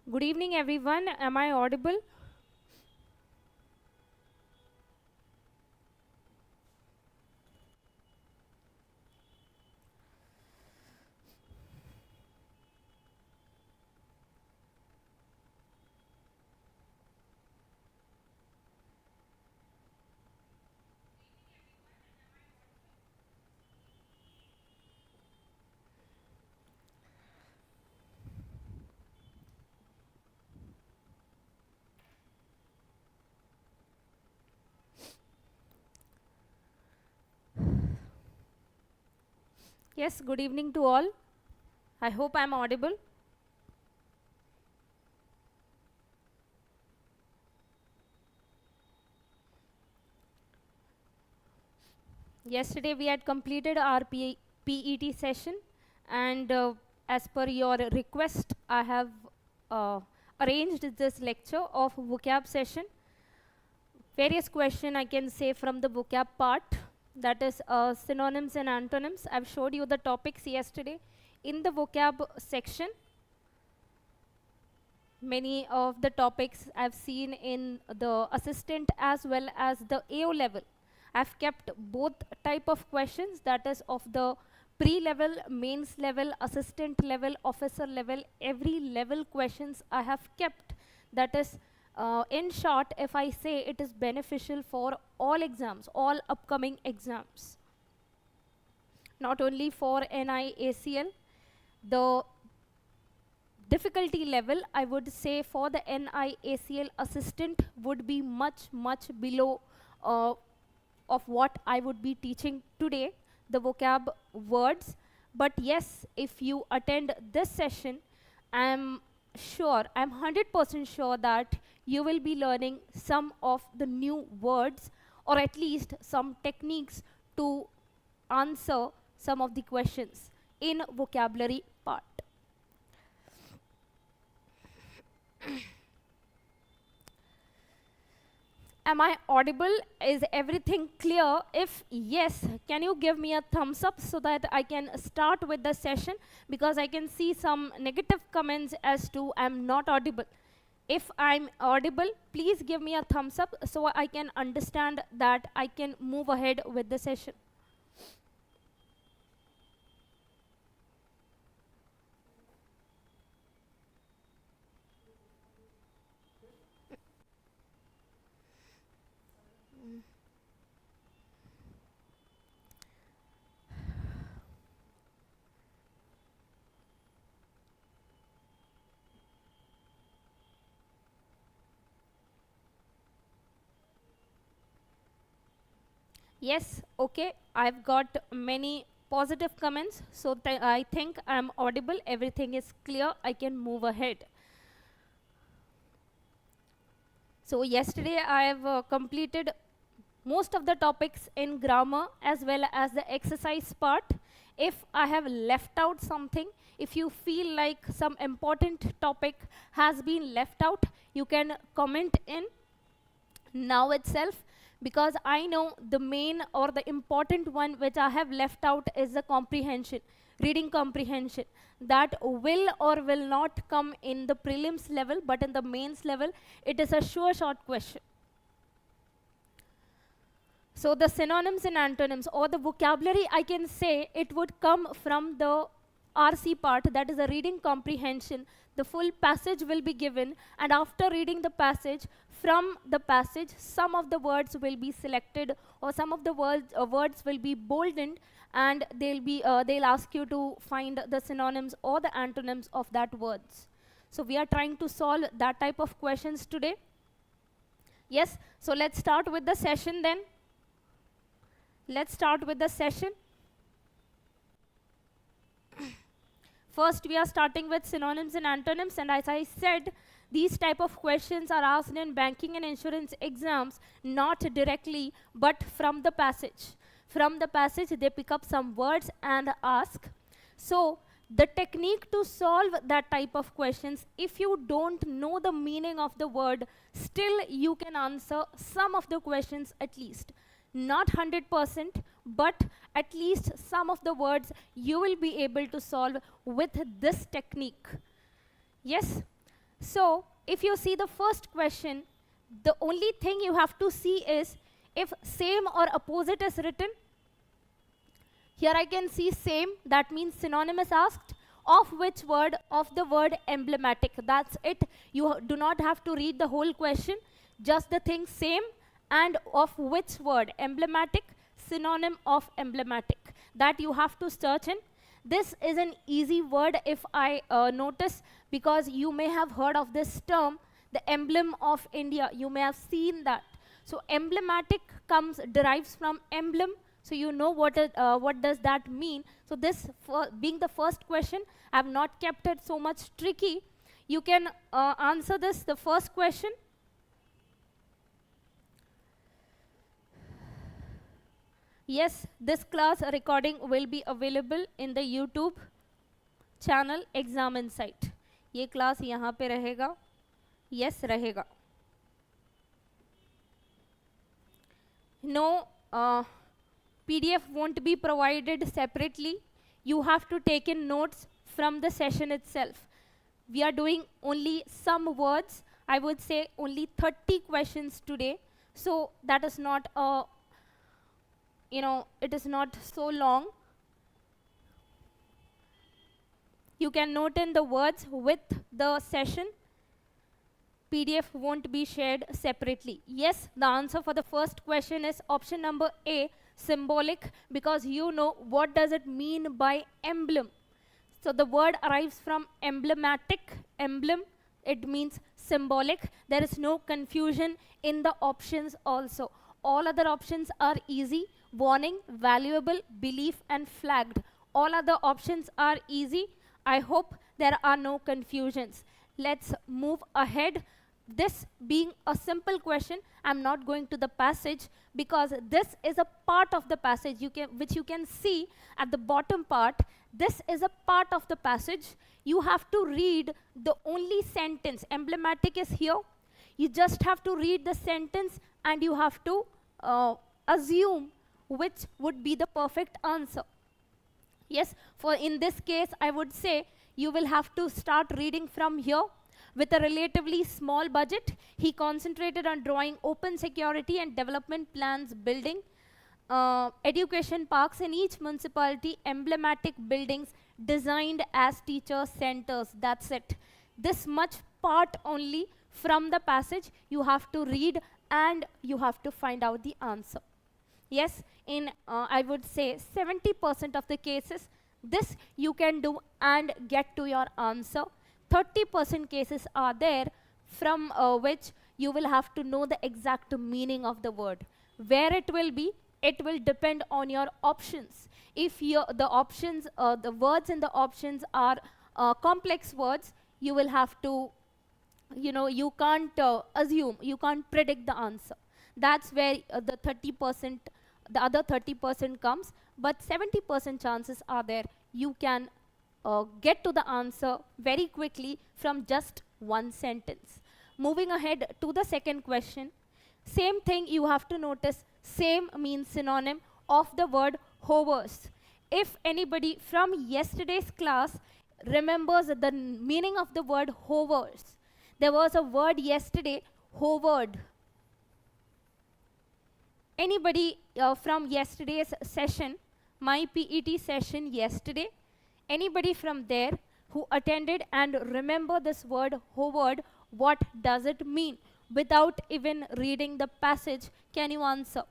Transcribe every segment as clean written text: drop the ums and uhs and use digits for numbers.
Good evening, everyone. Am I audible? Yes, good evening to all. I hope I'm audible. Yesterday we had completed our PET session, and as per your request, I have arranged this lecture of vocab session. Various question I can say from the vocab part, that is synonyms and antonyms. I've showed you the topics yesterday. In the vocab section, many of the topics I've seen in the assistant as well as the AO level. I've kept both type of questions, that is of the pre-level, mains level, assistant level, officer level, every level questions I have kept. That is, in short, if I say it is beneficial for all exams, all upcoming exams. Not only for NIACL, the difficulty level, I would say for the NIACL assistant would be much below of what I would be teaching today, the vocab words. But yes, if you attend this session, I'm 100% sure that you will be learning some of the new words, or at least some techniques to answer some of the questions in vocabulary part. Am I audible? Is everything clear? If yes, can you give me a thumbs up so that I can start with the session, because I can see some negative comments as to I'm not audible. If I'm audible, please give me a thumbs up so I can understand that I can move ahead with the session. Yes, okay, I've got many positive comments, so I think I'm audible, everything is clear, I can move ahead. So yesterday I have completed most of the topics in grammar as well as the exercise part. If I have left out something, if you feel like some important topic has been left out, you can comment in now itself, because I know the main or the important one which I have left out is the comprehension, reading comprehension. That will or will not come in the prelims level, but in the mains level, it is a sure shot question. So the synonyms and antonyms, or the vocabulary, I can say it would come from the RC part, that is a reading comprehension. The full passage will be given, and after reading the passage, from the passage, some of the words will be selected, or some of the words will be boldened, and they'll ask you to find the synonyms or the antonyms of that words. So we are trying to solve that type of questions today. Yes, so let's start with the session then. Let's start with the session. First, we are starting with synonyms and antonyms, and as I said, these type of questions are asked in banking and insurance exams, not directly, but from the passage. From the passage, they pick up some words and ask. So, the technique to solve that type of questions, if you don't know the meaning of the word, still you can answer some of the questions at least. Not 100%, but at least some of the words you will be able to solve with this technique. Yes, So if you see the first question, the only thing you have to see is if same or opposite is written. Here I can see same, that means synonym is asked. Of which word? Of the word emblematic. That's it. You do not have to read the whole question, just the thing same, and of which word? Emblematic, synonym of emblematic. That you have to search in. This is an easy word if I notice, because you may have heard of this term, the emblem of India. You may have seen that. So emblematic derives from emblem. So you know what does that mean. So this being the first question, I have not kept it so much tricky. You can answer this, the first question. Yes, this class recording will be available in the YouTube channel Exam Insight. ये class यहाँ पे रहेगा. Yes, रहेगा. No, PDF won't be provided separately. You have to take in notes from the session itself. We are doing only some words. I would say only 30 questions today. So that is not a, it is not so long. You can note in the words with the session. PDF won't be shared separately. Yes, the answer for the first question is option number A, symbolic, because you know what does it mean by emblem. So the word arrives from emblematic, emblem, it means symbolic. There is no confusion in the options also. All other options are easy: warning, valuable, belief, and flagged. All other options are easy. I hope there are no confusions. Let's move ahead. This being a simple question, I'm not going to the passage, because this is a part of the passage which you can see at the bottom part. This is a part of the passage. You have to read the only sentence. Emblematic is here. You just have to read the sentence and you have to assume which would be the perfect answer. Yes, for in this case, I would say you will have to start reading from here. With a relatively small budget, he concentrated on drawing open security and development plans, building education parks in each municipality, emblematic buildings designed as teacher centers. That's it. This much part only from the passage you have to read and you have to find out the answer. Yes, in I would say 70% of the cases, this you can do and get to your answer. 30% cases are there from which you will have to know the exact meaning of the word. Where it will be, it will depend on your options. If the words in the options are complex words, you will have to, you can't assume, you can't predict the answer. That's where the other 30% comes, but 70% chances are there. You can get to the answer very quickly from just one sentence. Moving ahead to the second question. Same thing you have to notice. Same means synonym of the word hovers. If anybody from yesterday's class remembers the meaning of the word hovers, there was a word yesterday, hovered. Anybody from yesterday's session, my PET session yesterday, anybody from there who attended and remember this word hovered, what does it mean? Without even reading the passage, can you answer?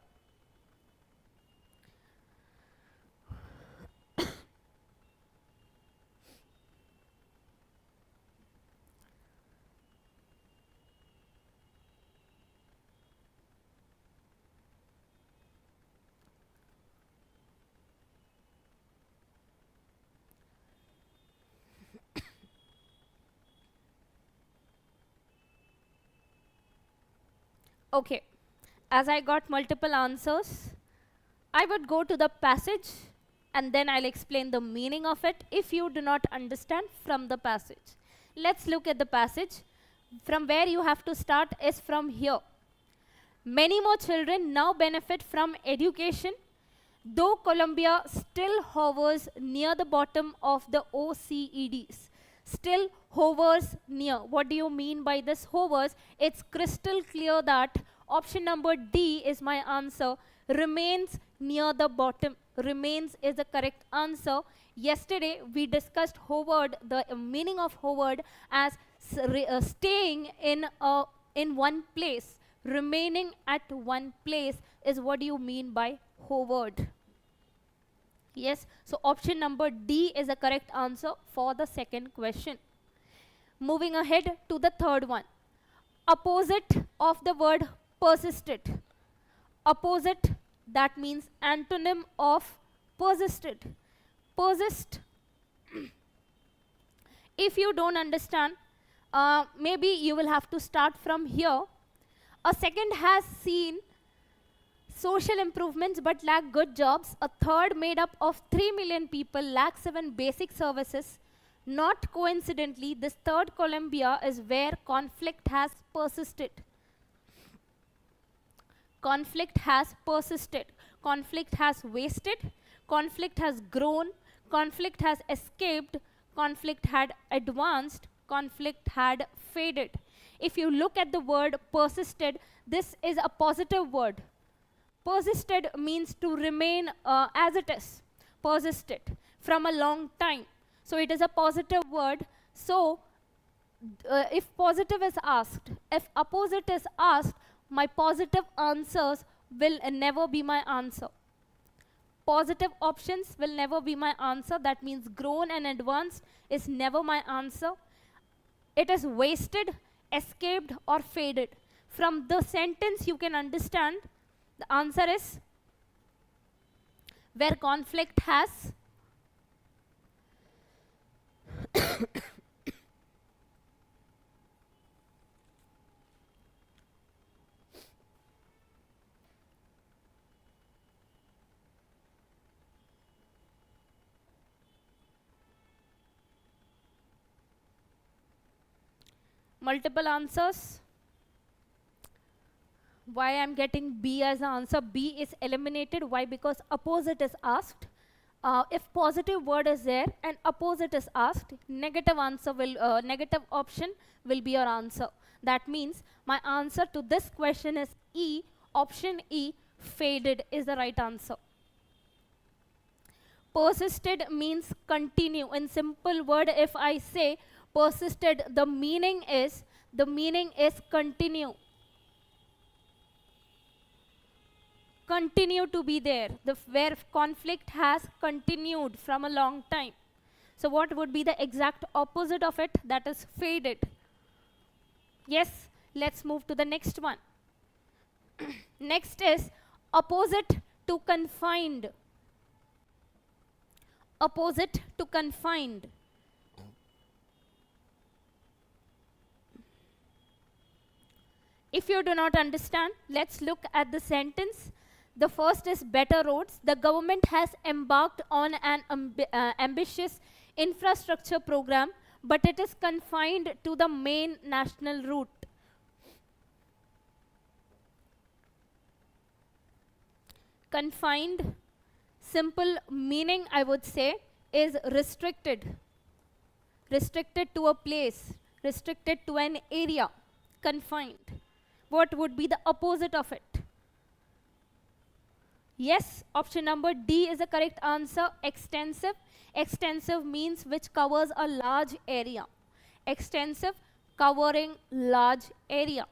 Okay, as I got multiple answers, I would go to the passage and then I'll explain the meaning of it if you do not understand from the passage. Let's look at the passage. From where you have to start is from here. Many more children now benefit from education, though Colombia still hovers near the bottom of the OCEDs. still hovers near. What do you mean by this hovers? It's crystal clear that option number D is my answer. Remains near the bottom. Remains is the correct answer. Yesterday we discussed hovered, the meaning of hovered as staying in one place. Remaining at one place is what you mean by hovered. Yes, so option number D is the correct answer for the second question. Moving ahead to the third one. Opposite of the word persisted. Opposite, that means antonym of persisted. Persist. If you don't understand, maybe you will have to start from here. A second has seen social improvements but lack good jobs. A third made up of 3 million people lack 7 basic services. Not coincidentally, this third Columbia is where conflict has persisted. Conflict has persisted. Conflict has wasted. Conflict has grown. Conflict has escaped. Conflict had advanced. Conflict had faded. If you look at the word persisted, this is a positive word. Persisted means to remain as it is. Persisted from a long time. So it is a positive word. So if positive is asked, if opposite is asked, my positive answers will never be my answer. Positive options will never be my answer. That means grown and advanced is never my answer. It is wasted, escaped, or faded. From the sentence you can understand the answer is where conflict has multiple answers. Why I'm getting B as an answer? B is eliminated. Why? Because opposite is asked. If positive word is there and opposite is asked, negative answer will, negative option will be your answer. That means my answer to this question is E. Option E, faded, is the right answer. Persisted means continue. In simple word, if I say persisted, the meaning is continue. Continue to be there, where conflict has continued from a long time. So what would be the exact opposite of it? That is faded. Yes, let's move to the next one. Next is opposite to confined. Opposite to confined. If you do not understand, let's look at the sentence. The first is better roads. The government has embarked on an ambitious infrastructure program, but it is confined to the main national route. Confined, simple meaning I would say is restricted. Restricted to a place, restricted to an area, confined. What would be the opposite of it? Yes, option number D is the correct answer, extensive. Extensive means which covers a large area. Extensive, covering large area.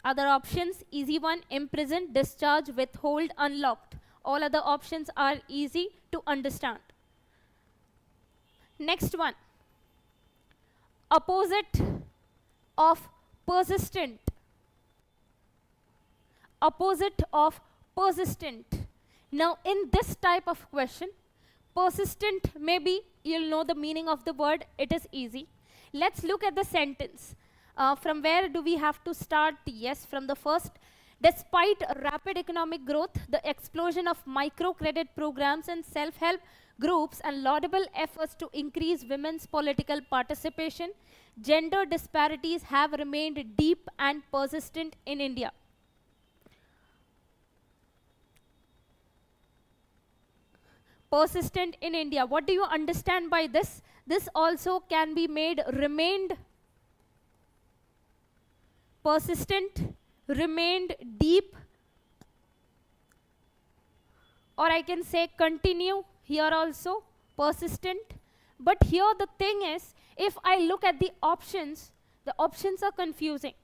Other options, easy one, imprison, discharge, withhold, unlocked. All other options are easy to understand. Next one, opposite of persistent. Opposite of persistent. Now in this type of question, persistent, maybe you'll know the meaning of the word, it is easy. Let's look at the sentence. From where do we have to start? Yes, from the first. Despite rapid economic growth, the explosion of microcredit programs and self-help groups and laudable efforts to increase women's political participation, gender disparities have remained deep and persistent in India. persistent in India. What do you understand by this? This also can be made remained, persistent, remained, deep, or I can say continue here also, persistent. But here the thing is, if I look at the options are confusing.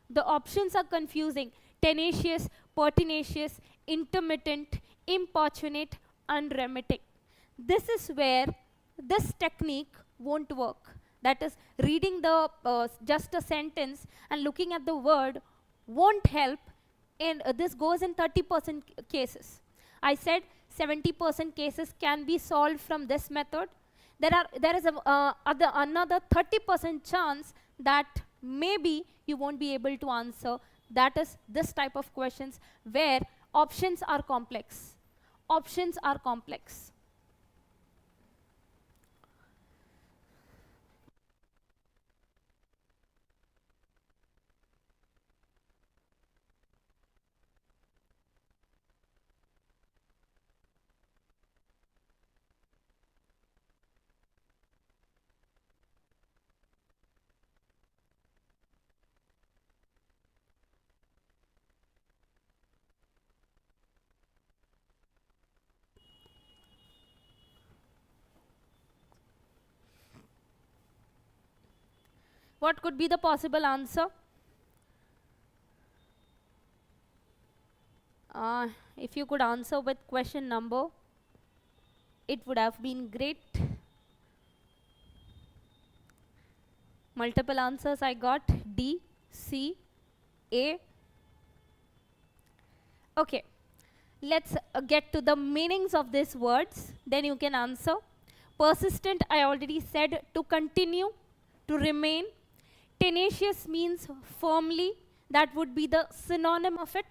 The options are confusing. Tenacious, pertinacious, intermittent, importunate, unremitting. This is where this technique won't work. That is, reading the just a sentence and looking at the word won't help. And this goes in 30% cases. I said 70% cases can be solved from this method. There is another 30% chance that maybe you won't be able to answer. That is this type of questions where options are complex. Options are complex. What could be the possible answer? If you could answer with question number, it would have been great. Multiple answers I got: D, C, A. Okay, let's get to the meanings of these words, then you can answer. Persistent, I already said, to continue, to remain. Tenacious means firmly, that would be the synonym of it.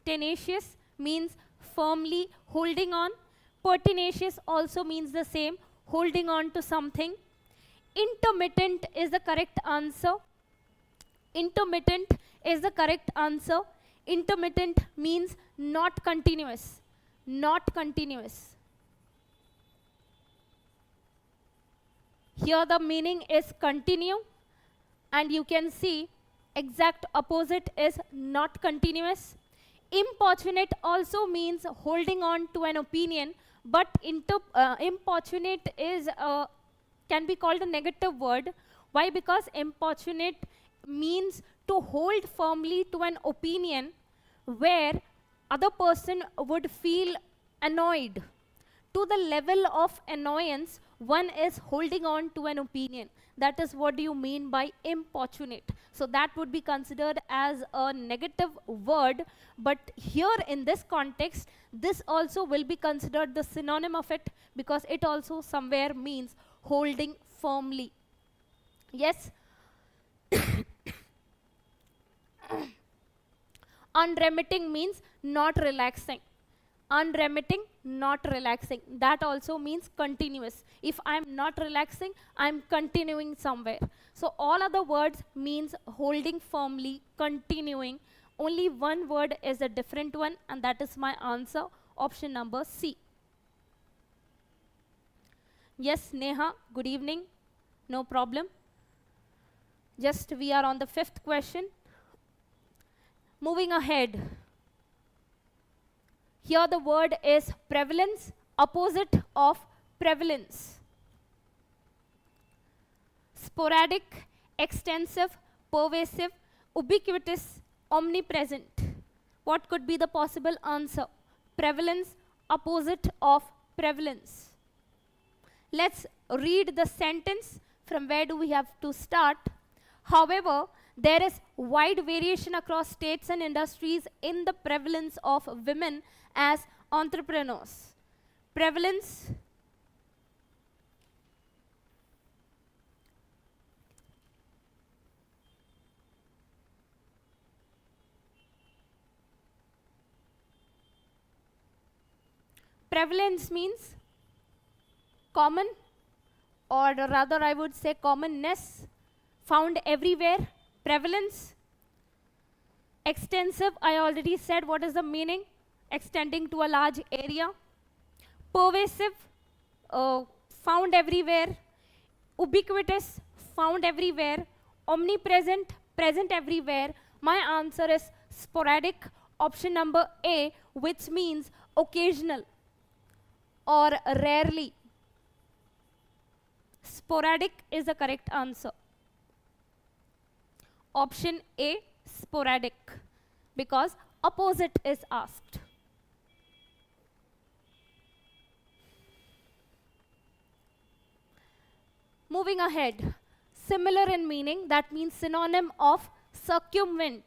Tenacious means firmly holding on. Pertinacious also means the same, holding on to something. Intermittent is the correct answer. Intermittent is the correct answer. Intermittent means not continuous. Not continuous. Here the meaning is continue, and you can see exact opposite is not continuous. Importunate also means holding on to an opinion, but importunate is can be called a negative word. Why? Because importunate means to hold firmly to an opinion where other person would feel annoyed. To the level of annoyance, one is holding on to an opinion. That is what do you mean by importunate. So that would be considered as a negative word, but here in this context, this also will be considered the synonym of it, because it also somewhere means holding firmly. Yes? Unremitting means not relaxing. Unremitting, not relaxing. That also means continuous. If I'm not relaxing, I'm continuing somewhere. So all other words means holding firmly, continuing. Only one word is a different one, and that is my answer, option number C. Yes, Neha, good evening. No problem. Just we are on the 5th question. Moving ahead. Here the word is prevalence, opposite of prevalence. Sporadic, extensive, pervasive, ubiquitous, omnipresent. What could be the possible answer? Prevalence, opposite of prevalence. Let's read the sentence. From where do we have to start? However, there is wide variation across states and industries in the prevalence of women as entrepreneurs. Prevalence, prevalence means common, or rather I would say commonness, found everywhere. Prevalence. Extensive, I already said what is the meaning, extending to a large area. pervasive, found everywhere, ubiquitous, found everywhere, omnipresent, present everywhere. My answer is sporadic, option number A, which means occasional or rarely. Sporadic is the correct answer. Option A, sporadic, because opposite is asked. Moving ahead, similar in meaning, that means synonym of circumvent.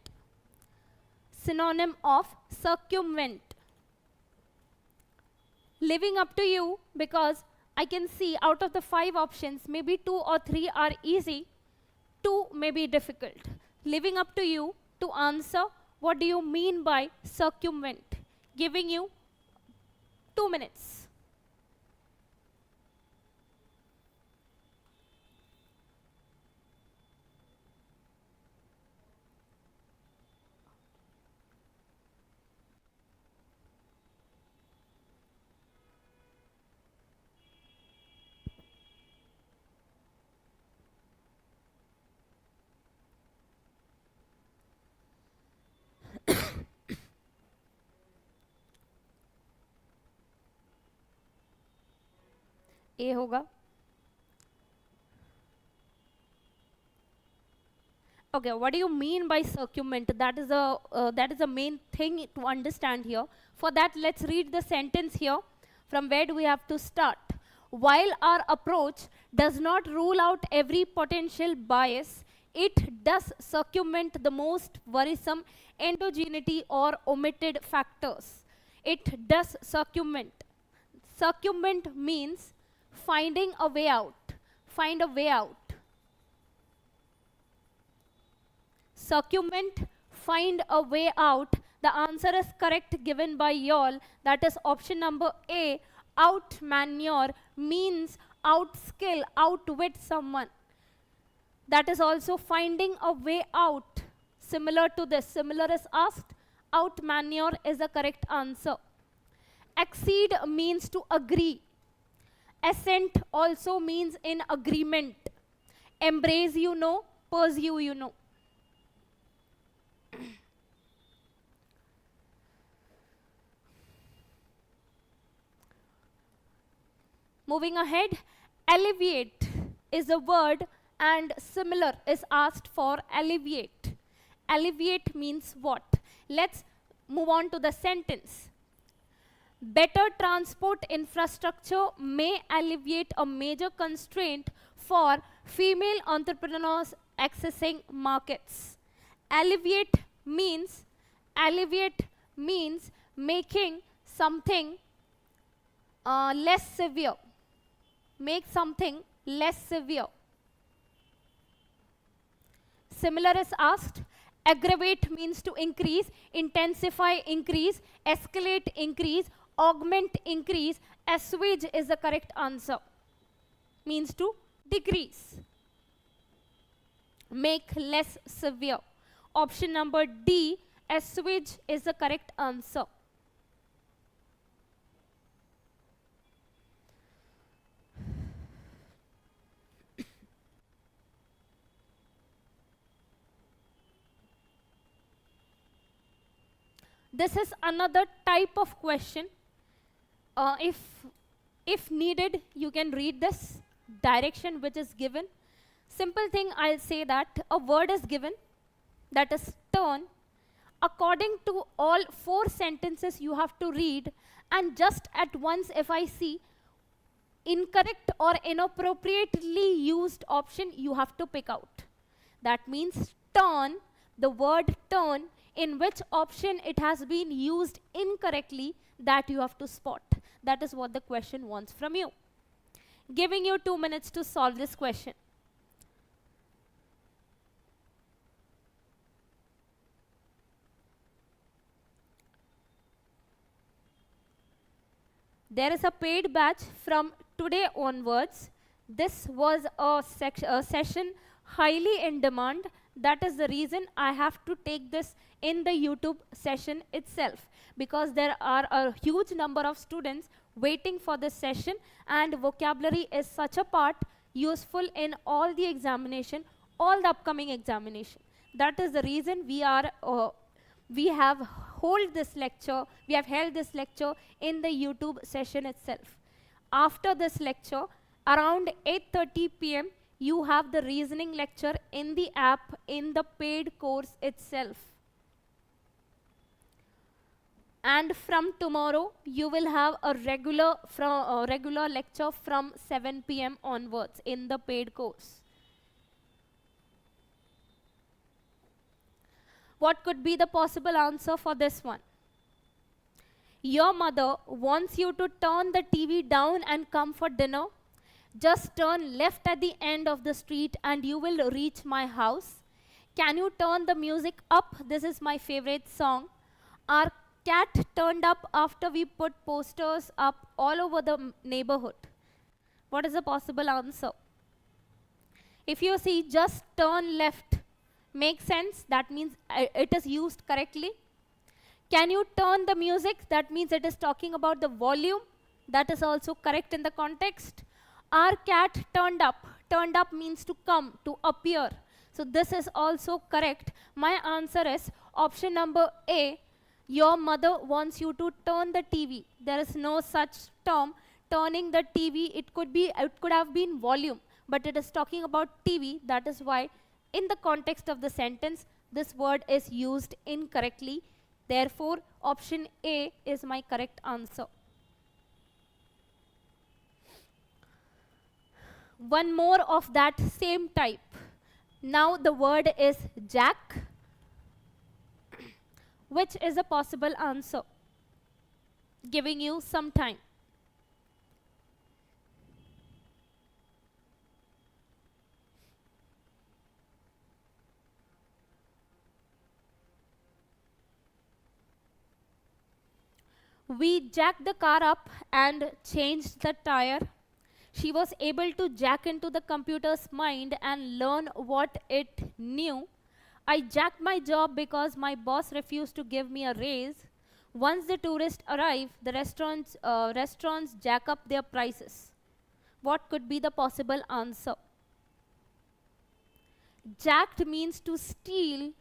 Synonym of circumvent. Living up to you, because I can see out of the 5 options, maybe 2 or 3 are easy, 2 may be difficult. Living up to you to answer what do you mean by circumvent. Giving you 2 minutes. A होगा. Okay, what do you mean by circumvent? That is a main thing to understand here. For that, let's read the sentence here. From where do we have to start? While our approach does not rule out every potential bias, it does circumvent the most worrisome endogeneity or omitted factors. It does circumvent. Circumvent means finding a way out. Find a way out. Circumvent, find a way out. The answer is correct given by y'all. That is option number A. Outmaneuver means outskill, outwit someone. That is also finding a way out. Similar to this. Similar is asked. Outmaneuver is the correct answer. Accede means to agree. Assent also means in agreement. Embrace, you know. Pursue, you know. Moving ahead, alleviate is a word and similar is asked for alleviate. Alleviate means what? Let's move on to the sentence. Better transport infrastructure may alleviate a major constraint for female entrepreneurs accessing markets. Alleviate means making something less severe. Make something less severe. Similar is asked. Aggravate means to increase, intensify, increase, escalate, increase, augment, increase. Assuage is the correct answer. Means to decrease. Make less severe. Option number D, assuage is the correct answer. This is another type of question. If needed, you can read this direction which is given. Simple thing, I'll say that a word is given, that is turn. According to all 4 sentences you have to read, and just at once if I see incorrect or inappropriately used option, you have to pick out. That means turn, the word turn, in which option it has been used incorrectly, that you have to spot. That is what the question wants from you. Giving you 2 minutes to solve this question. There is a paid batch from today onwards. This was a session highly in demand. That is the reason I have to take this in the YouTube session itself, because there are a huge number of students waiting for this session, and vocabulary is such a part useful in all the examination, all the upcoming examination. That is the reason we have held this lecture in the YouTube session itself. After this lecture, around 8:30 p.m., you have the reasoning lecture in the app in the paid course itself. And from tomorrow, you will have a regular lecture from 7 p.m. onwards in the paid course. What could be the possible answer for this one? Your mother wants you to turn the TV down and come for dinner. Just turn left at the end of the street and you will reach my house. Can you turn the music up? This is my favorite song. Our cat turned up after we put posters up all over the neighborhood. What is the possible answer? If you see just turn left, makes sense. That means it is used correctly. Can you turn the music? That means it is talking about the volume. That is also correct in the context. Our cat turned up. Turned up means to come, to appear. So this is also correct. My answer is option number A. Your mother wants you to turn the TV. There is no such term. Turning the TV, it could have been volume, but it is talking about TV. That is why in the context of the sentence, this word is used incorrectly. Therefore, option A is my correct answer. One more of that same type. Now the word is jack. Which is a possible answer? Giving you some time. We jacked the car up and changed the tire. She was able to jack into the computer's mind and learn what it knew. I jacked my job because my boss refused to give me a raise. Once the tourists arrive, the restaurants jack up their prices. What could be the possible answer? Jacked means to steal,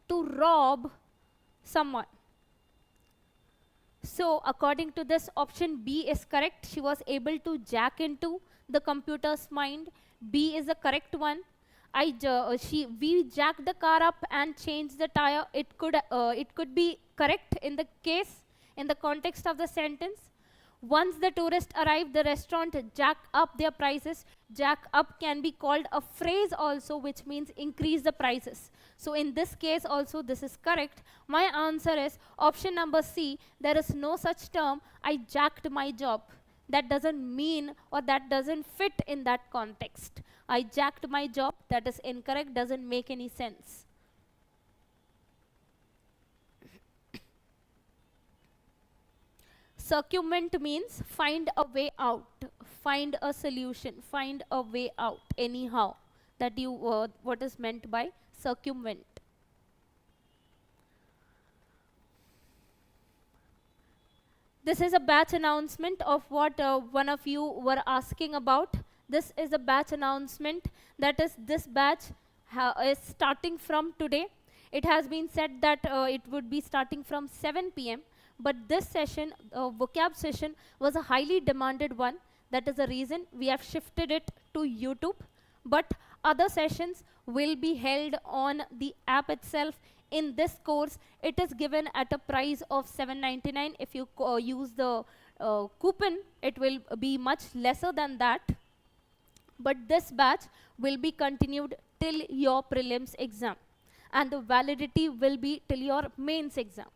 to rob someone. So according to this, option B is correct. She was able to jack into the computer's mind. B is the correct one. We jacked the car up and changed the tire. It could be correct in the case, in the context of the sentence. Once the tourists arrive, the restaurant jack up their prices. Jack up can be called a phrase also, which means increase the prices. So in this case also, this is correct. My answer is option number C. There is no such term, I jacked my job. That doesn't mean or that doesn't fit in that context. I jacked my job, that is incorrect, doesn't make any sense. Circumvent means find a way out, find a solution, find a way out anyhow. That what is meant by circumvent. This is a batch announcement of what one of you were asking about. This is a batch announcement. That is, this batch is starting from today. It has been said that it would be starting from 7 p.m. But this session, vocab session, was a highly demanded one. That is the reason we have shifted it to YouTube. But other sessions will be held on the app itself. In this course, it is given at a price of $7.99. If you use the coupon, it will be much lesser than that. But this batch will be continued till your prelims exam. And the validity will be till your mains exam.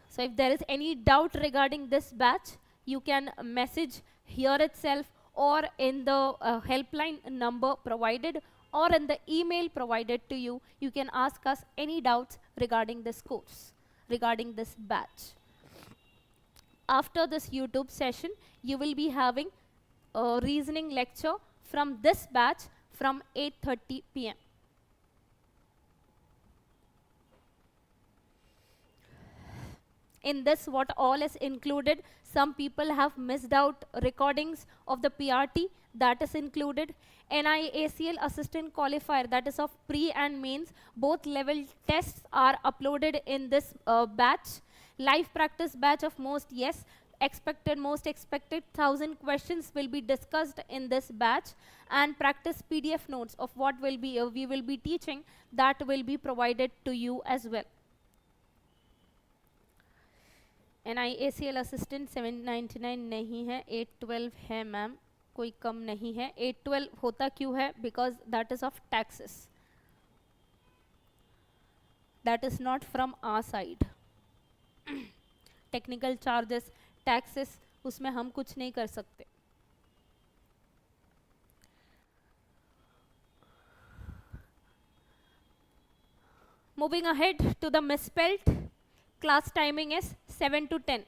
So if there is any doubt regarding this batch, you can message here itself or in the helpline number provided or in the email provided to you. You can ask us any doubts regarding this course, regarding this batch. After this YouTube session, you will be having a reasoning lecture from this batch from 8:30 p.m. In this, what all is included? Some people have missed out recordings of the PRT, that is included. NIACL Assistant Qualifier, that is of pre and mains, both level tests are uploaded in this batch. Live practice batch of most, yes. Most expected 1,000 questions will be discussed in this batch, and practice PDF notes of what will be we will be teaching, that will be provided to you as well. NIACL assistant 799 नहीं है, 812 है ma'am, कोई कम नहीं है. 812 होता क्यों है? Because that is of taxes, that is not from our side. Technical charges, taxes, उसमें हम कुछ नहीं कर सकते. Moving ahead to the misspelled, class timing is 7 to 10,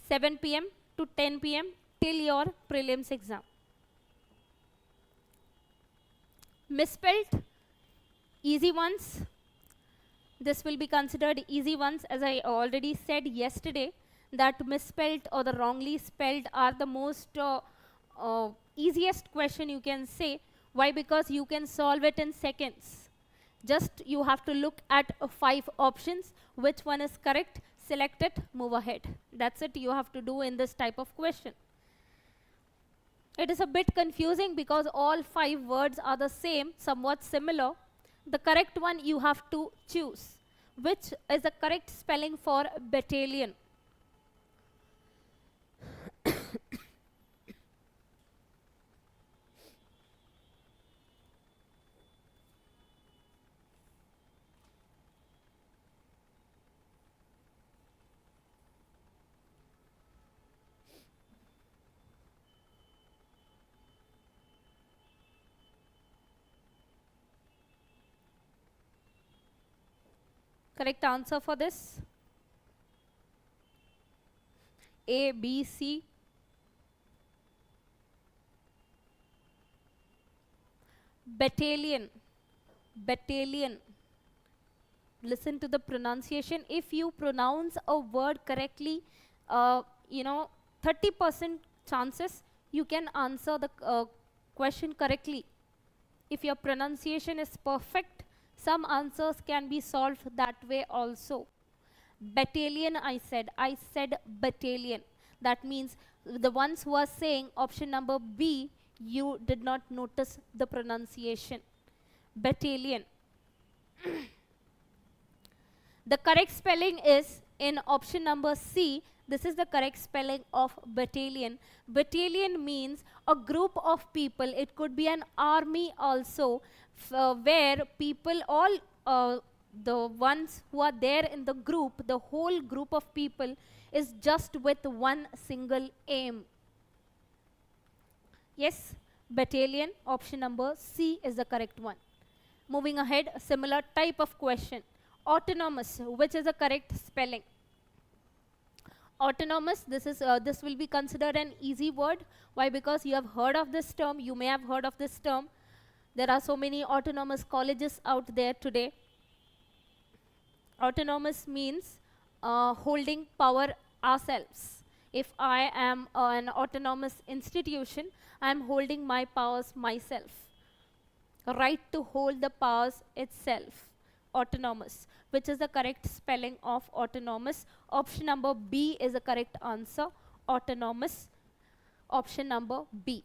7 p.m. to 10 p.m. till your prelims exam. Misspelled, easy ones. This will be considered easy ones, as I already said yesterday, that misspelled or the wrongly spelled are the most easiest question you can say. Why? Because you can solve it in seconds. Just you have to look at 5 options, which one is correct, select it, move ahead. That's it you have to do in this type of question. It is a bit confusing because all 5 words are the same, somewhat similar. The correct one you have to choose. Which is the correct spelling for battalion? Correct answer for this? A, B, C. Battalion. Battalion. Listen to the pronunciation. If you pronounce a word correctly, 30% chances you can answer the question correctly. If your pronunciation is perfect, some answers can be solved that way also. Battalion, I said battalion. That means the ones who are saying option number B, you did not notice the pronunciation. Battalion. The correct spelling is in option number C. This is the correct spelling of battalion. Battalion means a group of people. It could be an army also, where people, all the ones who are there in the group, the whole group of people is just with one single aim. Yes, battalion, option number C is the correct one. Moving ahead, a similar type of question. Autonomous, which is the correct spelling? Autonomous, this will be considered an easy word. Why? Because you have heard of this term, you may have heard of this term. There are so many autonomous colleges out there today. Autonomous means holding power ourselves. If I am an autonomous institution, I am holding my powers myself. Right to hold the powers itself. Autonomous. Which is the correct spelling of autonomous? Option number B is the correct answer. Autonomous. Option number B.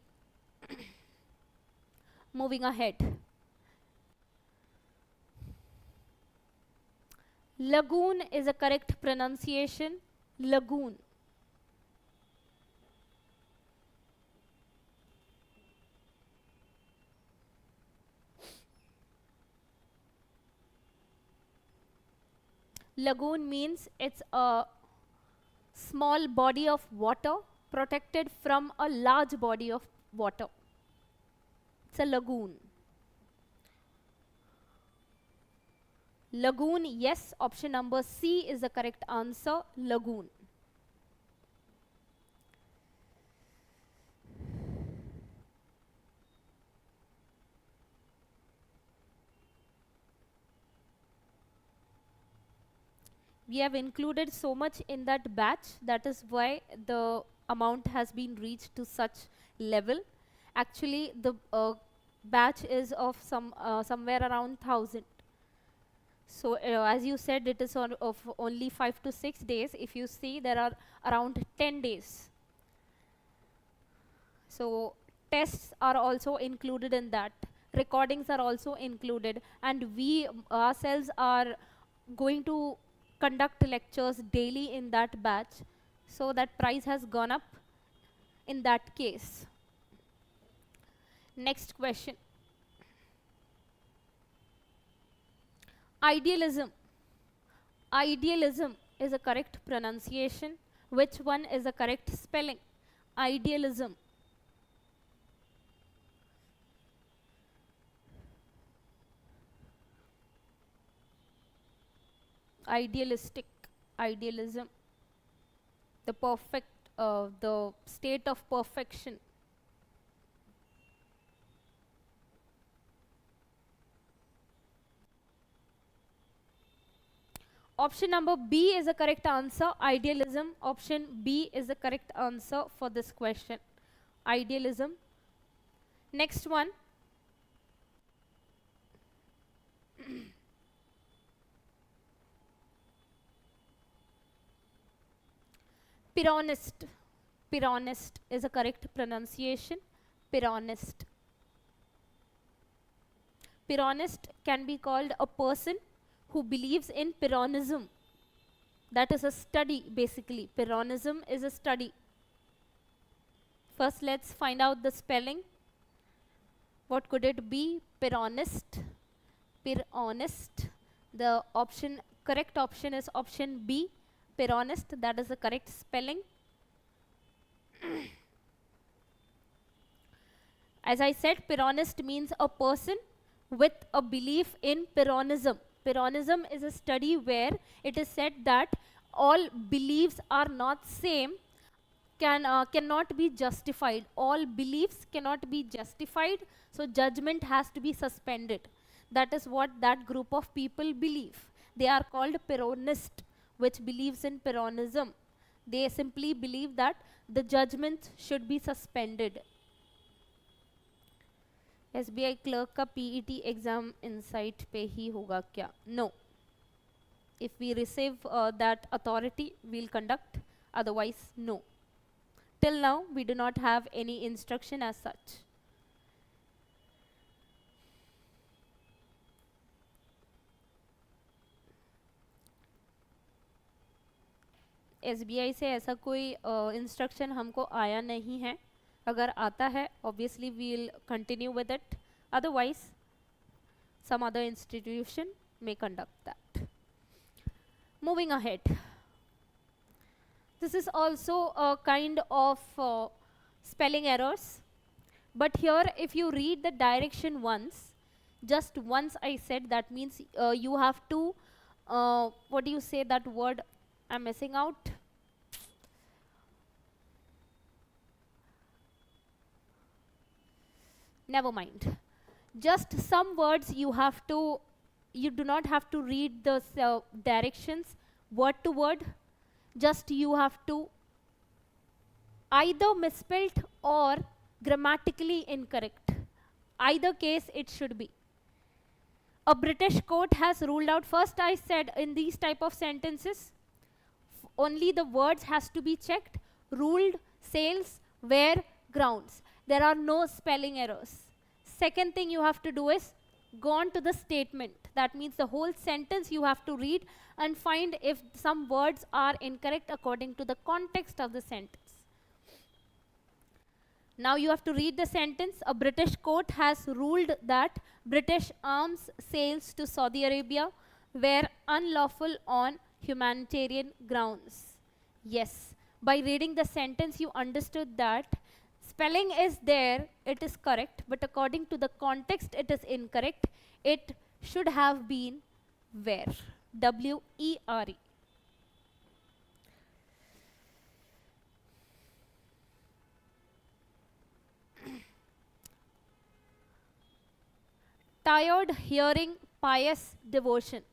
Moving ahead. Lagoon is a correct pronunciation. Lagoon. Lagoon means it's a small body of water protected from a large body of water. It's a lagoon. Lagoon, yes, option number C is the correct answer. Lagoon. We have included so much in that batch, that is why the amount has been reached to such level. Actually, the batch is of somewhere around 1,000. So as you said, it is of only 5 to 6 days. If you see, there are around 10 days. So tests are also included in that. Recordings are also included. And we ourselves are going to conduct lectures daily in that batch. So that price has gone up in that case. Next question. Idealism. Idealism is a correct pronunciation. Which one is a correct spelling? Idealism. Idealistic. Idealism. The perfect, the state of perfection. Option number B is the correct answer, idealism. Option B is the correct answer for this question, idealism. Next one. Pyrrhonist. Pyrrhonist is a correct pronunciation, Pyrrhonist. Pyrrhonist can be called a person who believes in Pyrrhonism. That is a study, basically. Pyrrhonism is a study. First, let's find out the spelling. What could it be? Pyrrhonist. Pyrrhonist. The correct option is option B, Pyrrhonist. That is the correct spelling. As I said, Pyrrhonist means a person with a belief in Pyrrhonism. Pyrrhonism is a study where it is said that all beliefs are not same, cannot be justified. All beliefs cannot be justified, so judgment has to be suspended. That is what that group of people believe. They are called Pyrrhonist, which believes in Pyrrhonism. They simply believe that the judgment should be suspended. SBI clerk का PET exam insight पे ही होगा क्या? No. If we receive that authority, we'll conduct. Otherwise, no. Till now, we do not have any instruction as such. SBI से ऐसा कोई instruction हमको आया नहीं है. अगर आता है, obviously we'll continue with it. Otherwise, some other institution may conduct that. Moving ahead. This is also a kind of spelling errors. But here, if you read the direction once, just once I said, that means you have to, what do you say that word? I'm missing out. Never mind. Just some words you have to, you do not have to read the directions word to word. Just you have to either misspelled or grammatically incorrect. Either case it should be. A British court has ruled out, first I said in these type of sentences, only the words has to be checked. Ruled, sales, where, grounds. There are no spelling errors. Second thing you have to do is go on to the statement. That means the whole sentence you have to read and find if some words are incorrect according to the context of the sentence. Now you have to read the sentence. A British court has ruled that British arms sales to Saudi Arabia were unlawful on humanitarian grounds. Yes, by reading the sentence you understood that spelling is there, it is correct, but according to the context it is incorrect. It should have been where. W-E-R-E. Tired hearing pious devotion.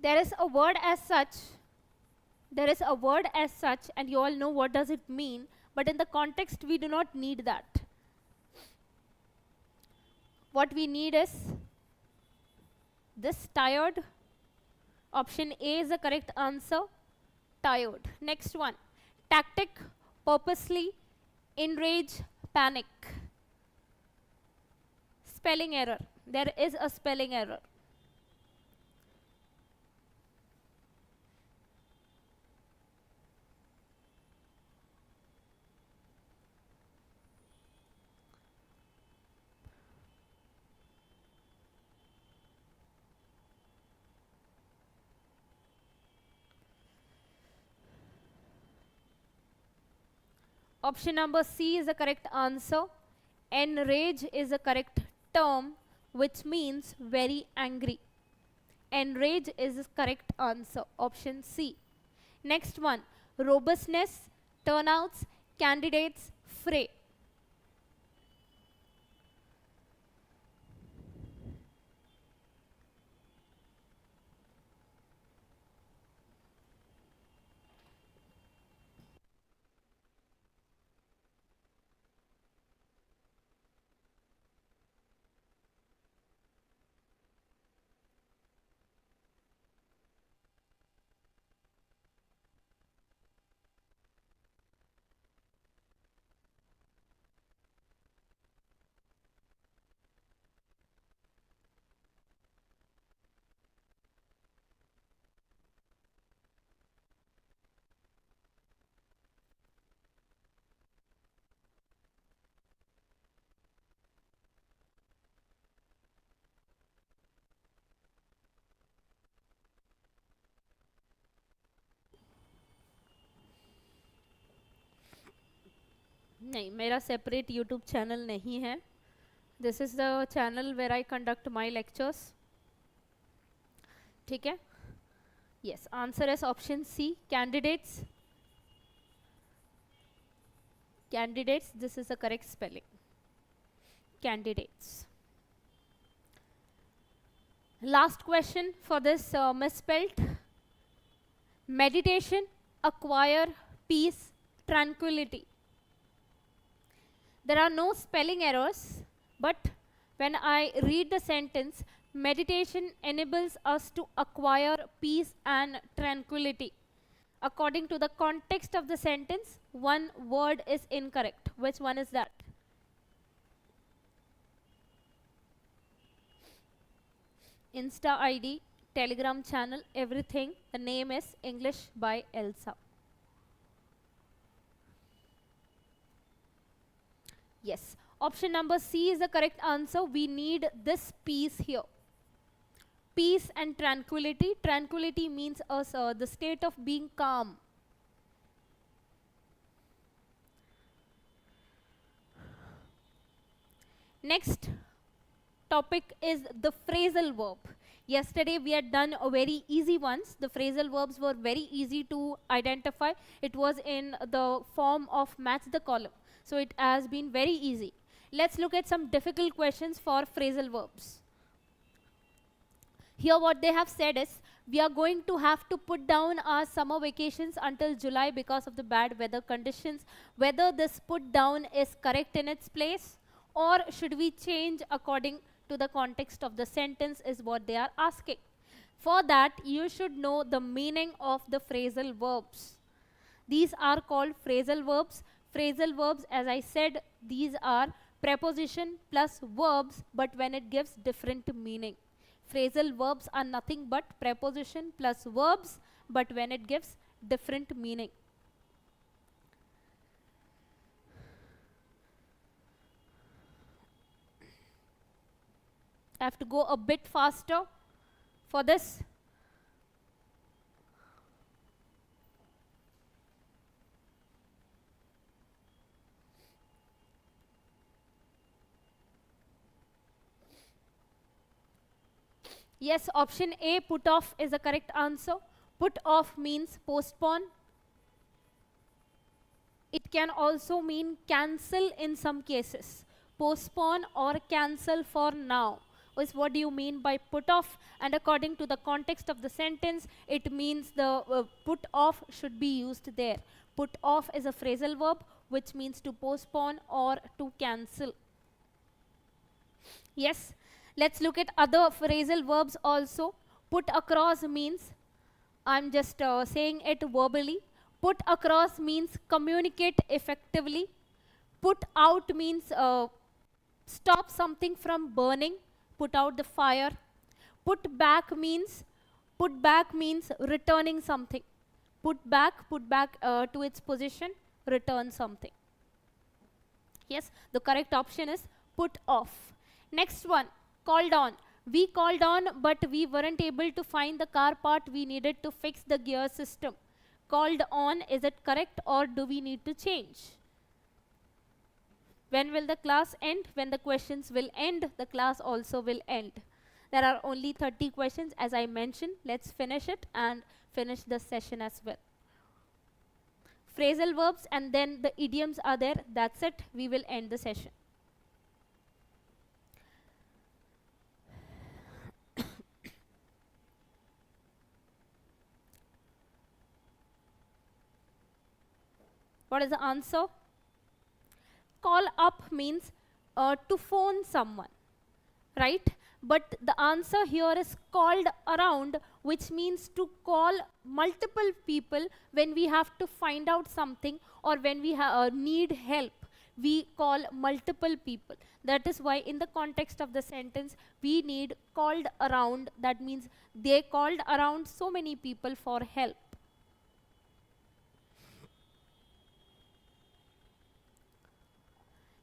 there is a word as such. There is a word as such, and you all know what does it mean, but in the context we do not need that. What we need is this, tired. Option A is the correct answer, tired. Next one, tactic, purposely, enrage, panic. Spelling error. There is a spelling error. Option number C is the correct answer. Enrage is a correct term, which means very angry. Enrage is the correct answer. Option C. Next one, robustness, turnouts, candidates, fray. नहीं, मेरा separate YouTube channel नहीं है. This is the channel where I conduct my lectures. ठीक है? Yes, answer is option C, candidates. Candidates, this is the correct spelling. Candidates. Last question for this misspelled. Meditation, acquire, peace, tranquility. There are no spelling errors, but when I read the sentence, meditation enables us to acquire peace and tranquility. According to the context of the sentence, one word is incorrect. Which one is that? Insta ID, Telegram channel, everything. The name is English by Elsa. Yes. Option number C is the correct answer. We need this peace here. Peace and tranquility. Tranquility means the state of being calm. Next topic is the phrasal verb. Yesterday we had done a very easy ones. The phrasal verbs were very easy to identify. It was in the form of match the column. So it has been very easy. Let's look at some difficult questions for phrasal verbs. Here what they have said is, we are going to have to put down our summer vacations until July because of the bad weather conditions. Whether this put down is correct in its place, or should we change according to the context of the sentence, is what they are asking. For that, you should know the meaning of the phrasal verbs. These are called phrasal verbs. Phrasal verbs, as I said, these are preposition plus verbs, but when it gives different meaning. Phrasal verbs are nothing but preposition plus verbs, but when it gives different meaning. I have to go a bit faster for this. Yes, option A, put off, is the correct answer. Put off means postpone. It can also mean cancel in some cases. Postpone or cancel for now. is what do you mean by put off, and according to the context of the sentence, it means the put off should be used there. Put off is a phrasal verb which means to postpone or to cancel. Yes, let's look at other phrasal verbs also. Put across means, I'm just saying it verbally. Put across means communicate effectively. Put out means stop something from burning, put out the fire. Put back means returning something. Put back to its position, return something. Yes, the correct option is put off. Next one, called on. We called on, but we weren't able to find the car part we needed to fix the gear system. Called on, is it correct or do we need to change? When will the class end? When the questions will end, the class also will end. There are only 30 questions as I mentioned. Let's finish it and finish the session as well. Phrasal verbs and then the idioms are there. That's it. We will end the session. What is the answer? Call up means to phone someone, right? But the answer here is called around, which means to call multiple people when we have to find out something or when we need help. We call multiple people. That is why in the context of the sentence, we need called around. That means they called around so many people for help.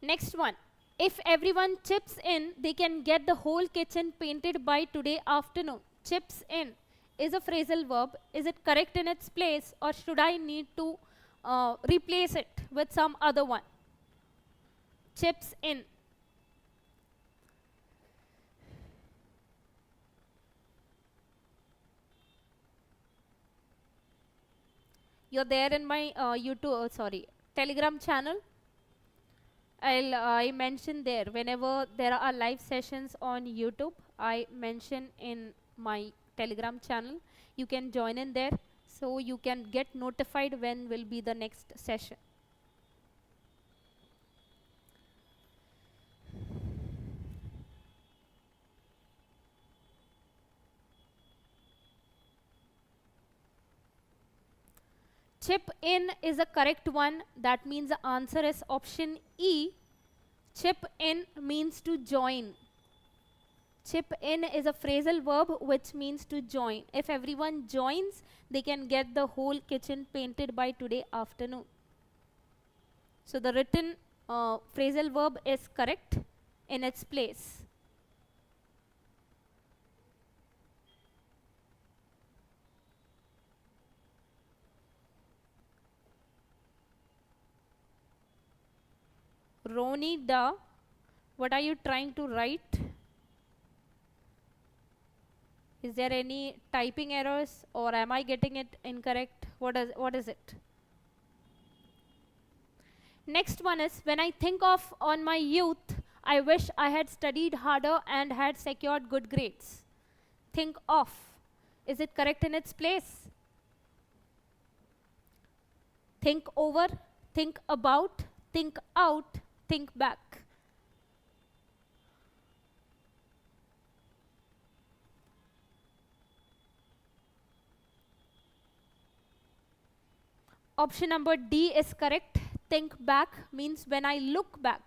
Next one, if everyone chips in, they can get the whole kitchen painted by today afternoon. Chips in is a phrasal verb. Is it correct in its place or should I need to replace it with some other one? Chips in. You're there in my Telegram channel. I mention there whenever there are live sessions on YouTube. I mention in my Telegram channel. You can join in there so you can get notified when will be the next session. Chip in is a correct one. That means the answer is option E. Chip in means to join. Chip in is a phrasal verb which means to join. If everyone joins, they can get the whole kitchen painted by today afternoon. So the written phrasal verb is correct in its place. Ronida, what are you trying to write? Is there any typing errors or am I getting it incorrect? What is it? Next one is, when I think of on my youth, I wish I had studied harder and had secured good grades. Think of. Is it correct in its place? Think over, think about, think out, think back. Option number D is correct. Think back means when I look back.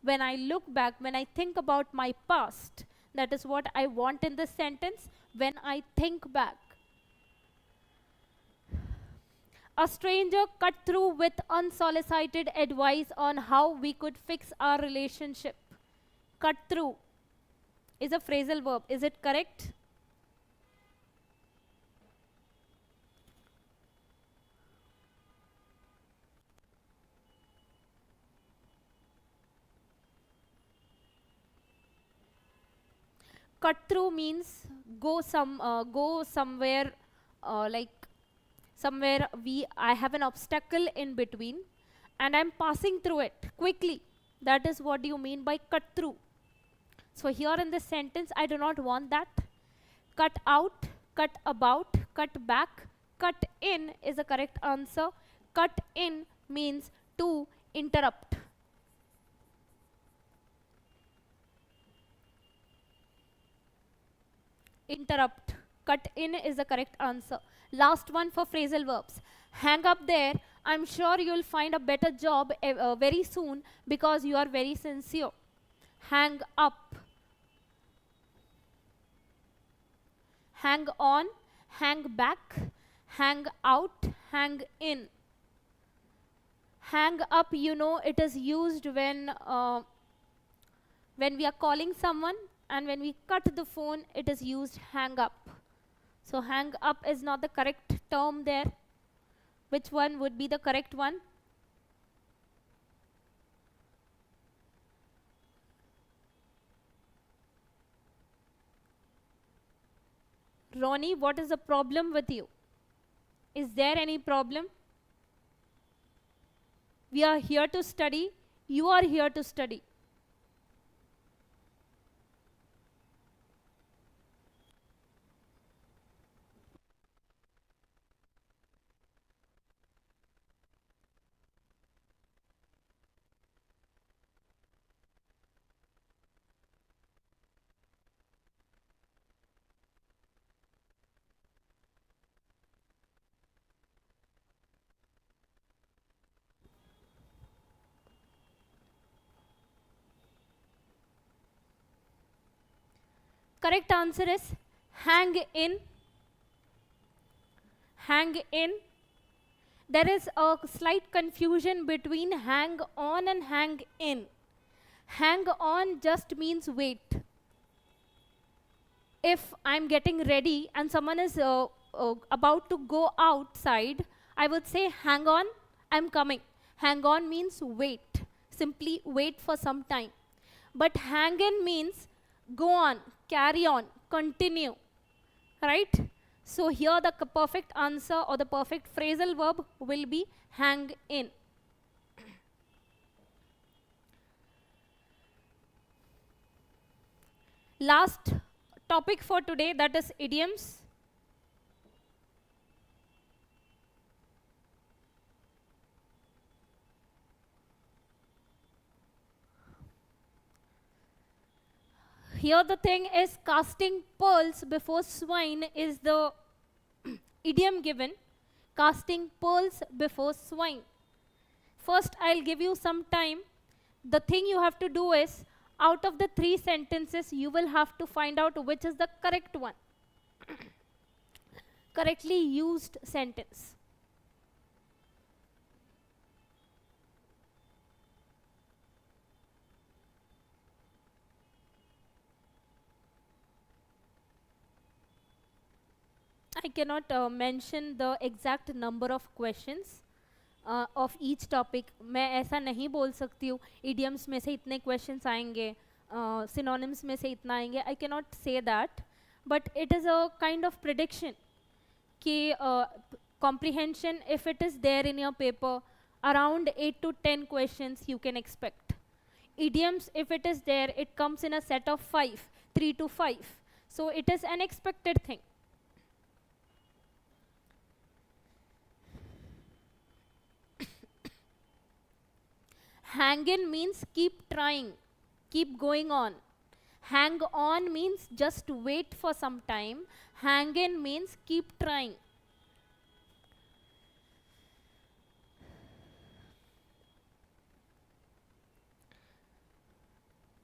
When I look back, when I think about my past. That is what I want in this sentence. When I think back. A stranger cut through with unsolicited advice on how we could fix our relationship. Cut through is a phrasal verb. Is it correct? Cut through means go somewhere like somewhere I have an obstacle in between and I'm passing through it quickly. That is what you mean by cut through. So here in this sentence, I do not want that. Cut out, cut about, cut back, cut in is the correct answer. Cut in means to interrupt. Interrupt. Cut in is the correct answer. Last one for phrasal verbs. Hang up there. I'm sure you'll find a better job very soon because you are very sincere. Hang up. Hang on, hang back, hang out, hang in. Hang up, you know, it is used when we are calling someone, and when we cut the phone, it is used hang up. So hang up is not the correct term there. Which one would be the correct one? Ronnie, what is the problem with you? Is there any problem? We are here to study. You are here to study. Correct answer is hang in. Hang in. There is a slight confusion between hang on and hang in. Hang on just means wait. If I'm getting ready and someone is about to go outside, I would say hang on, I'm coming. Hang on means wait. Simply wait for some time. But hang in means go on, carry on, continue, right? So here the perfect answer or the perfect phrasal verb will be hang in. Last topic for today, that is idioms. Here the thing is casting pearls before swine is the idiom given. Casting pearls before swine. First, I'll give you some time. The thing you have to do is, out of the 3 sentences, you will have to find out which is the correct one. Correctly used sentence. I cannot mention the exact number of questions of each topic. मैं ऐसा नहीं बोल सकती हूँ idioms में से इतने questions आएंगे, synonyms में से इतना आएंगे. I cannot say that, but it is a kind of prediction कि comprehension, if it is there in your paper, around 8 to 10 questions you can expect. Idioms, if it is there, it comes in a set of 5, 3 to 5. So it is an expected thing. Hang in means keep trying, keep going on. Hang on means just wait for some time. Hang in means keep trying.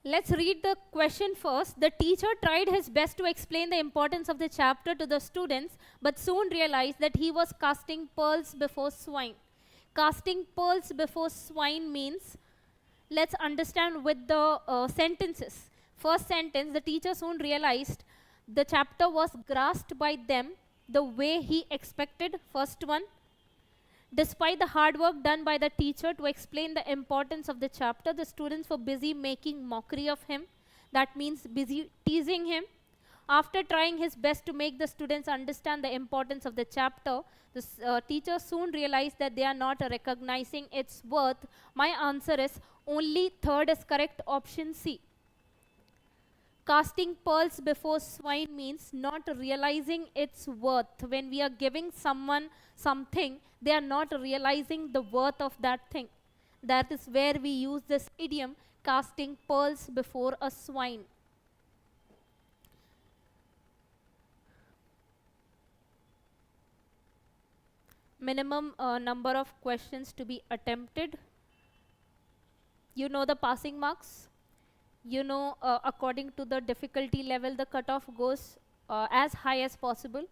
Let's read the question first. The teacher tried his best to explain the importance of the chapter to the students, but soon realized that he was casting pearls before swine. Casting pearls before swine means, let's understand with the sentences. First sentence, the teacher soon realized the chapter was grasped by them the way he expected. First one. Despite the hard work done by the teacher to explain the importance of the chapter, the students were busy making mockery of him. That means busy teasing him. After trying his best to make the students understand the importance of the chapter, the teacher soon realized that they are not recognizing its worth. My answer is only third is correct, option C. Casting pearls before swine means not realizing its worth. When we are giving someone something, they are not realizing the worth of that thing. That is where we use this idiom, casting pearls before a swine. Minimum number of questions to be attempted. You know the passing marks. You know, according to the difficulty level, the cutoff goes as high as possible.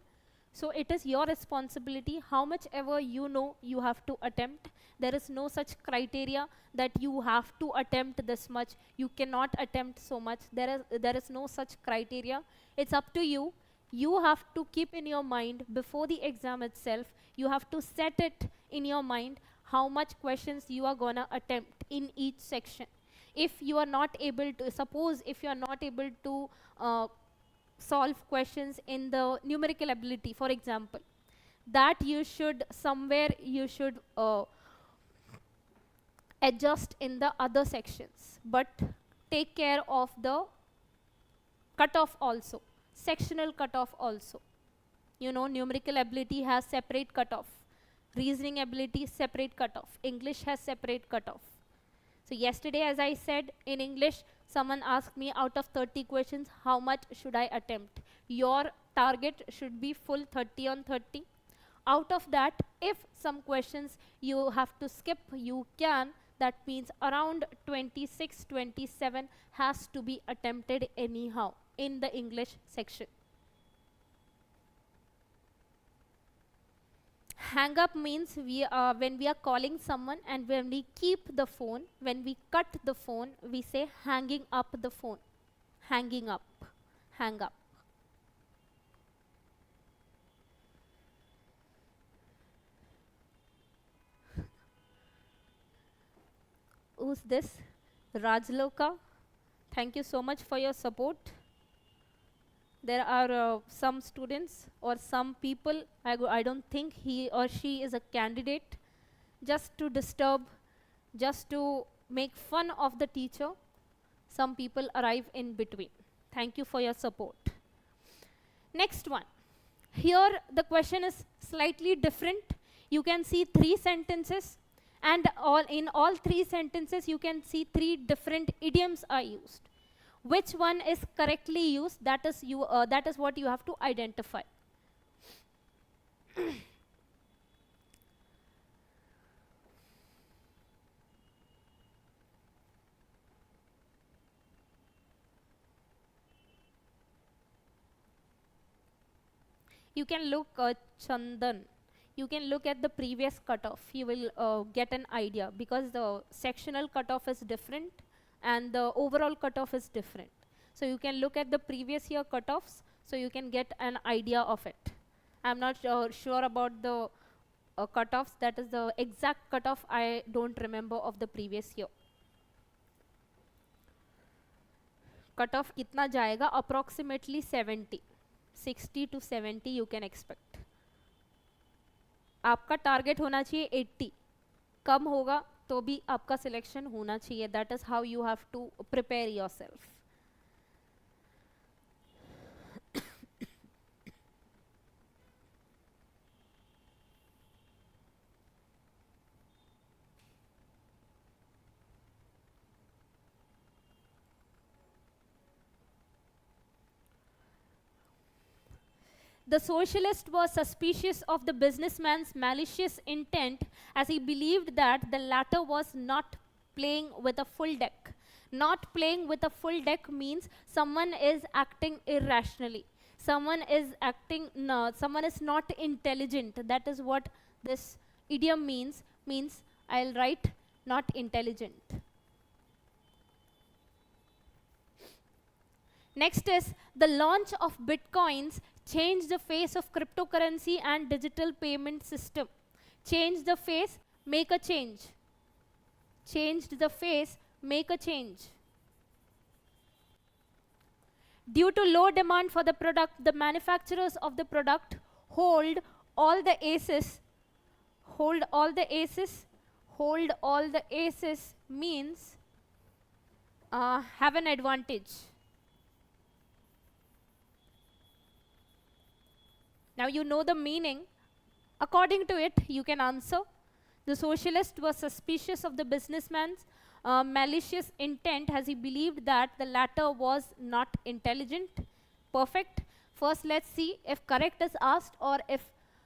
So it is your responsibility. How much ever you know, you have to attempt. There is no such criteria that you have to attempt this much. You cannot attempt so much. There is no such criteria. It's up to you. You have to keep in your mind before the exam itself. You have to set it in your mind how much questions you are gonna attempt in each section. If you are not able to, suppose if you are not able to solve questions in the numerical ability, for example, that you should somewhere adjust in the other sections, but take care of the cutoff also, sectional cutoff also. You know, numerical ability has separate cutoff, reasoning ability separate cutoff, English has separate cutoff. So yesterday, as I said, in English, someone asked me, out of 30 questions, how much should I attempt? Your target should be full 30 on 30. Out of that, if some questions you have to skip, you can. That means around 26, 27 has to be attempted anyhow in the English section. Hang up means when we are calling someone and when we keep the phone, when we cut the phone, we say hanging up the phone. Hanging up. Hang up. Who's this? Rajloka. Thank you so much for your support. There are some students or some people, I don't think he or she is a candidate, just to disturb, just to make fun of the teacher. Some people arrive in between. Thank you for your support. Next one. Here the question is slightly different. You can see 3 sentences, and in all 3 sentences you can see 3 different idioms are used. Which one is correctly used, that is what you have to identify. You can look, Chandan, you can look at the previous cutoff. You will get an idea, because the sectional cutoff is different and the overall cutoff is different. So you can look at the previous year cutoffs, so you can get an idea of it. I'm not sure about the cutoffs, that is the exact cutoff I don't remember of the previous year. Cutoff kitna jayega? Approximately 70. 60 to 70 you can expect. आपका target होना चाहिए 80. कम होगा तो भी आपका selection होना चाहिए. That is how you have to prepare yourself. The socialist was suspicious of the businessman's malicious intent, as he believed that the latter was not playing with a full deck. Not playing with a full deck means someone is acting irrationally. Someone is not intelligent. That is what this idiom means. I'll write not intelligent. Next is the launch of bitcoins changed the face of cryptocurrency and digital payment system. Change the face, make a change. Changed the face, make a change. Due to low demand for the product, the manufacturers of the product hold all the aces. Hold all the aces. Hold all the aces means have an advantage. Now you know the meaning. According to it, you can answer. The socialist was suspicious of the businessman's malicious intent as he believed that the latter was not intelligent. Perfect. First, let's see if correct is asked or if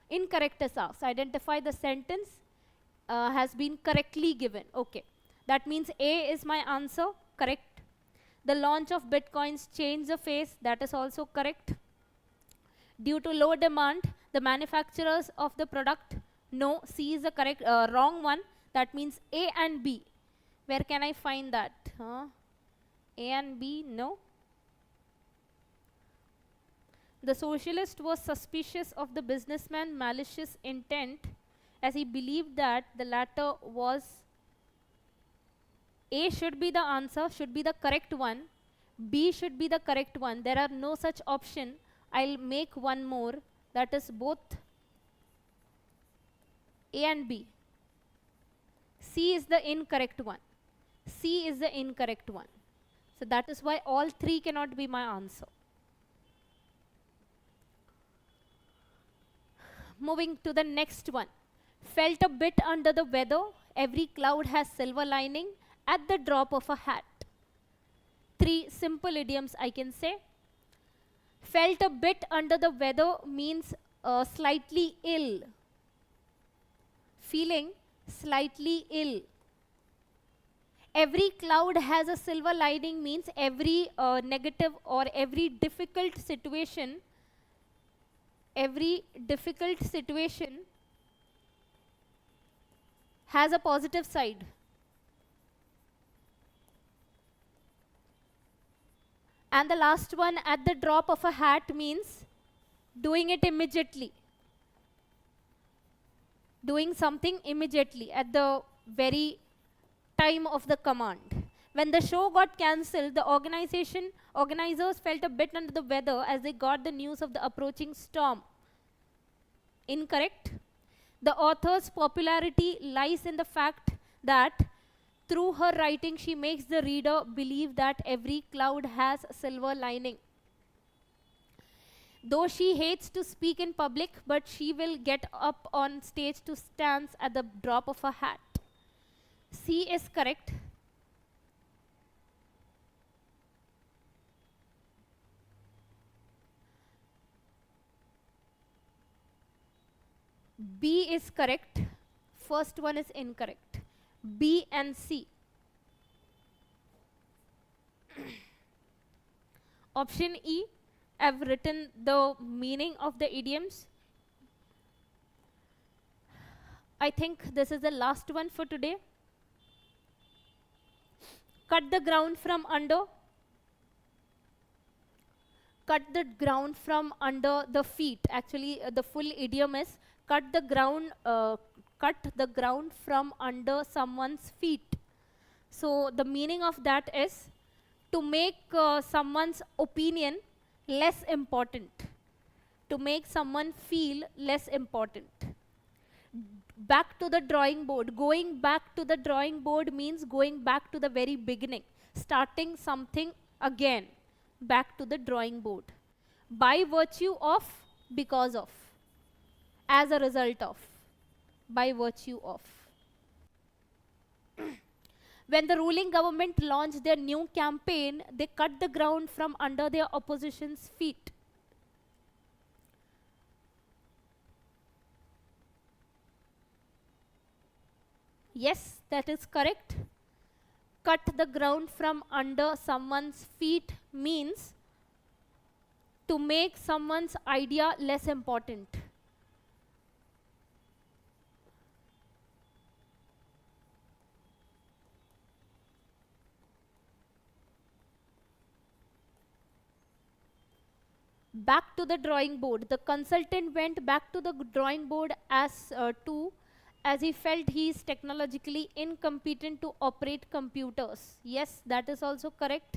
incorrect is asked. Identify the sentence has been correctly given. Okay. That means A is my answer. Correct. The launch of bitcoins changed the face. That is also correct. Due to low demand, the manufacturers of the product, no. C is the correct, wrong one. That means A and B. Where can I find that? A and B, no. The socialist was suspicious of the businessman's malicious intent as he believed that the latter was. A should be the answer, should be the correct one. B should be the correct one. There are no such option. I'll make one more. That is both A and B. C is the incorrect one. C is the incorrect one. So that is why all three cannot be my answer. Moving to the next one. Felt a bit under the weather. Every cloud has silver lining at the drop of a hat. Three simple idioms I can say. Felt a bit under the weather means slightly ill. Feeling slightly ill. Every cloud has a silver lining means every negative or every difficult situation has a positive side. And the last one, at the drop of a hat, means doing it immediately. Doing something immediately at the very time of the command. When the show got cancelled, the organizers felt a bit under the weather as they got the news of the approaching storm. Incorrect. The author's popularity lies in the fact that through her writing, she makes the reader believe that every cloud has a silver lining. Though she hates to speak in public, but she will get up on stage to dance at the drop of a hat. C is correct. B is correct. First one is incorrect. B and C. Option E, I've written the meaning of the idioms. I think this is the last one for today. Cut the ground from under. Cut the ground from under the feet. Actually, the full idiom is cut the ground from under someone's feet. So the meaning of that is to make someone's opinion less important, to make someone feel less important. Back to the drawing board. Going back to the drawing board means going back to the very beginning, starting something again. Back to the drawing board. By virtue of, because of, as a result of, by virtue of. When the ruling government launched their new campaign, they cut the ground from under their opposition's feet. Yes, that is correct. Cut the ground from under someone's feet means to make someone's idea less important. Back to the drawing board. The consultant went back to the drawing board as he felt he is technologically incompetent to operate computers. Yes, that is also correct.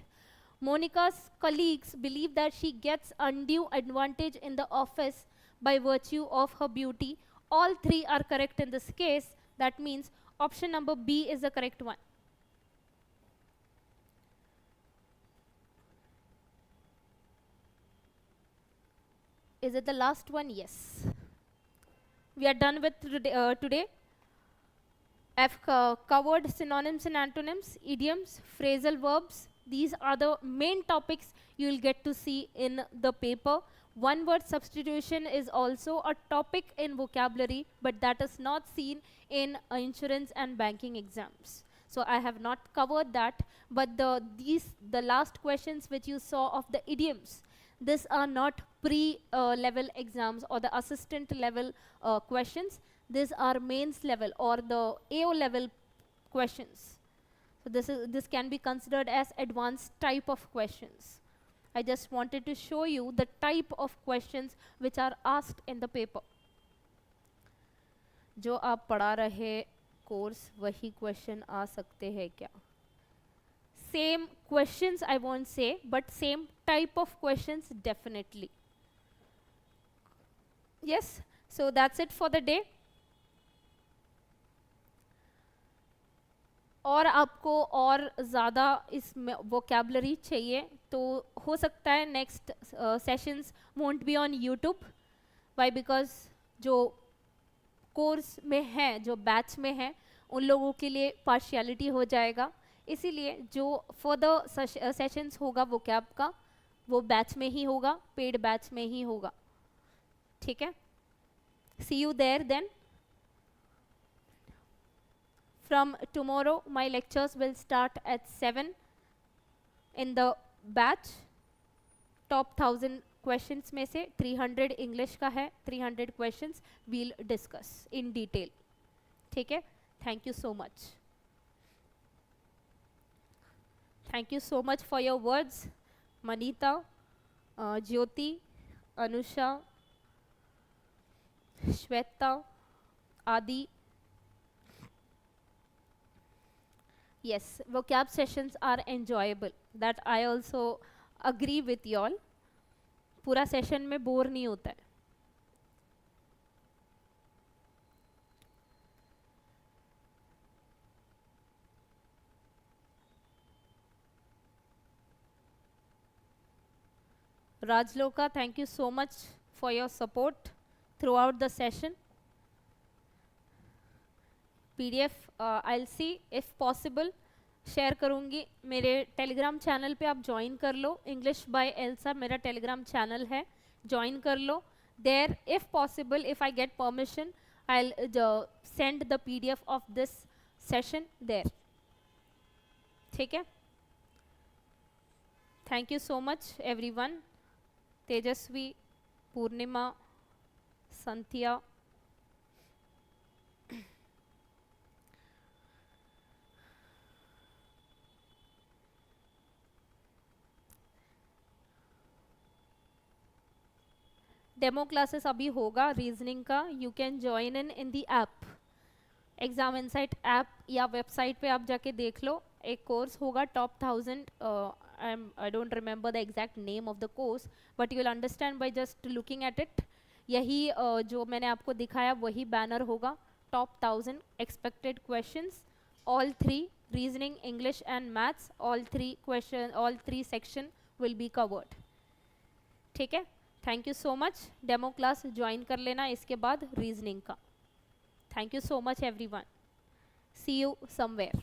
Monica's colleagues believe that she gets undue advantage in the office by virtue of her beauty. All three are correct in this case. That means option number B is the correct one. Is it the last one? Yes. We are done with today. I've covered synonyms and antonyms, idioms, phrasal verbs. These are the main topics you will get to see in the paper. One word substitution is also a topic in vocabulary, but that is not seen in insurance and banking exams. So I have not covered that, but the last questions which you saw of the idioms, these are not pre-level exams or the assistant level questions. These are mains level or the AO level questions. So this can be considered as advanced type of questions. I just wanted to show you the type of questions which are asked in the paper. जो आप पढ़ा रहे course वही question आ सकते हैं क्या? Same questions I won't say, but same type of questions definitely. Yes, so that's it for the day. और आपको और ज़्यादा इस वोकेबलरी चाहिए तो हो सकता है next sessions won't be on YouTube. Why? Because जो कोर्स में है, जो बैच में है, उन लोगों के लिए पार्शियलिटी हो जाएगा. इसीलिए जो फर्दर सेशंस होगा वोकैब का वो बैच में ही होगा, पेड बैच में ही होगा. ठीक है? See you there then. From tomorrow, my lectures will start at 7 in the batch. Top 1000 questions में से 300 English का है, 300 questions we'll discuss in detail. ठीक है? Thank you so much. Thank you so much for your words, Manita, Jyoti, Anusha, Shweta, Adi. Yes, vocab sessions are enjoyable. That I also agree with you all. पूरा session में bore नहीं होता है. Rajloka, thank you so much for your support throughout the session. PDF I'll see if possible share करूँगी. मेरे Telegram channel पे आप join कर लो. इंग्लिश बाय एल्सा मेरा टेलीग्राम चैनल है, ज्वाइन कर लो. There if possible, if I get permission, I send the PDF of this session there. ठीक है? Thank you so much everyone. Tejasvi, Purnima, Sandhya, demo classes अभी होगा रीजनिंग का. You can join in the app, Exam Insight app या website पे आप जाके देख लो. एक कोर्स होगा top 1000. I don't remember the exact name of the course, but you will understand by just looking at it. यही जो मैंने आपको दिखाया वही बैनर होगा. Top 1000 expected questions, all 3 reasoning, English and maths, all 3 question, all 3 section will be covered. ठीक है? Thank you so much. Demo class join कर लेना इसके बाद रीजनिंग का. Thank you so much everyone. See you somewhere.